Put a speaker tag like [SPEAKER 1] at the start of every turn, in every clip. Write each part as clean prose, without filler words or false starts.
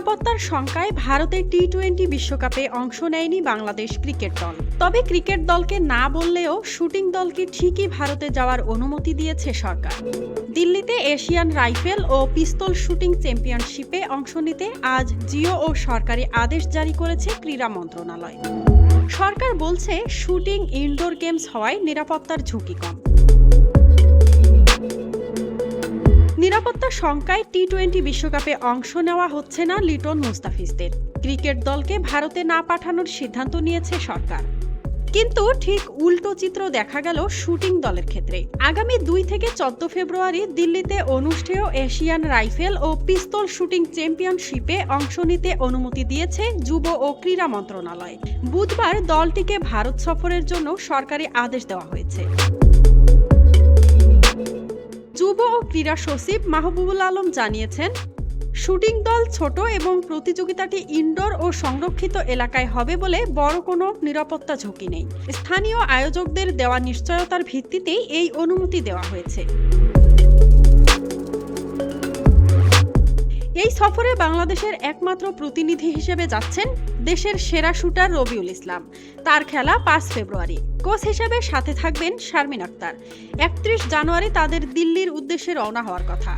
[SPEAKER 1] নিরাপত্তার শঙ্কায় ভারতের টি-20 বিশ্বকাপে অংশ নেয়নি বাংলাদেশ ক্রিকেট দল। তবে ক্রিকেট দলকে না বললেও শুটিং দলকে ঠিকই ভারতে যাওয়ার অনুমতি দিয়েছে সরকার। দিল্লিতে এশিয়ান রাইফেল ও পিস্তল শুটিং চ্যাম্পিয়নশিপে অংশ নিতে আজ জিও ও সরকারি আদেশ জারি করেছে ক্রীড়া মন্ত্রণালয়। সরকার বলছে, শুটিং ইনডোর গেমস হওয়ায় নিরাপত্তার ঝুঁকি কম। নিরাপত্তার শঙ্কায় টি-20 বিশ্বকাপে অংশ নেওয়া হচ্ছে না লিটন মুস্তাফিজদের। ক্রিকেট দলকে ভারতে না পাঠানোর সিদ্ধান্ত নিয়েছে সরকার। কিন্তু ঠিক উল্টো চিত্র দেখা গেল শুটিং দলের ক্ষেত্রে। আগামী 2 থেকে 14 ফেব্রুয়ারি দিল্লিতে অনুষ্ঠেয় এশিয়ান রাইফেল ও পিস্তল শুটিং চ্যাম্পিয়নশিপে অংশ নিতে অনুমতি দিয়েছে যুব ও ক্রীড়া মন্ত্রণালয়। বুধবার দলটিকে ভারত সফরের জন্য সরকারি আদেশ দেওয়া হয়েছে। যুব ও ক্রীড়া সচিব মাহবুবুল আলম জানিয়েছেন, শুটিং দল ছোট এবং প্রতিযোগিতাটি ইনডোর ও সংরক্ষিত এলাকায় হবে বলে বড় কোনো নিরাপত্তা ঝুঁকি নেই। স্থানীয় আয়োজকদের দেওয়া নিশ্চয়তার ভিত্তিতেই এই অনুমতি দেওয়া হয়েছে। এই সফরে বাংলাদেশের একমাত্র প্রতিনিধি হিসেবে যাচ্ছেন দেশের সেরা শুটার রবিউল ইসলাম। তার খেলা 5 ফেব্রুয়ারি। কোচ হিসেবে সাথে থাকবেন শারমিন আক্তার। 31 জানুয়ারি তাদের দিল্লির উদ্দেশ্যে রওনা হওয়ার কথা।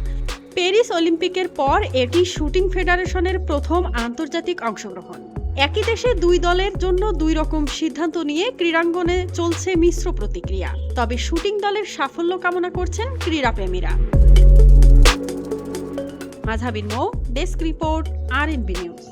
[SPEAKER 1] প্যারিস অলিম্পিকের পর এটি শুটিং ফেডারেশনের প্রথম আন্তর্জাতিক অংশগ্রহণ। একই দেশে 2 দলের জন্য 2 রকম সিদ্ধান্ত নিয়ে ক্রীড়াঙ্গনে চলছে মিশ্র প্রতিক্রিয়া। তবে শুটিং দলের সাফল্য কামনা করছেন ক্রীড়াপ্রেমীরা। মাঝাবিন মো, ডেস্ক রিপোর্ট, RNB নিউজ।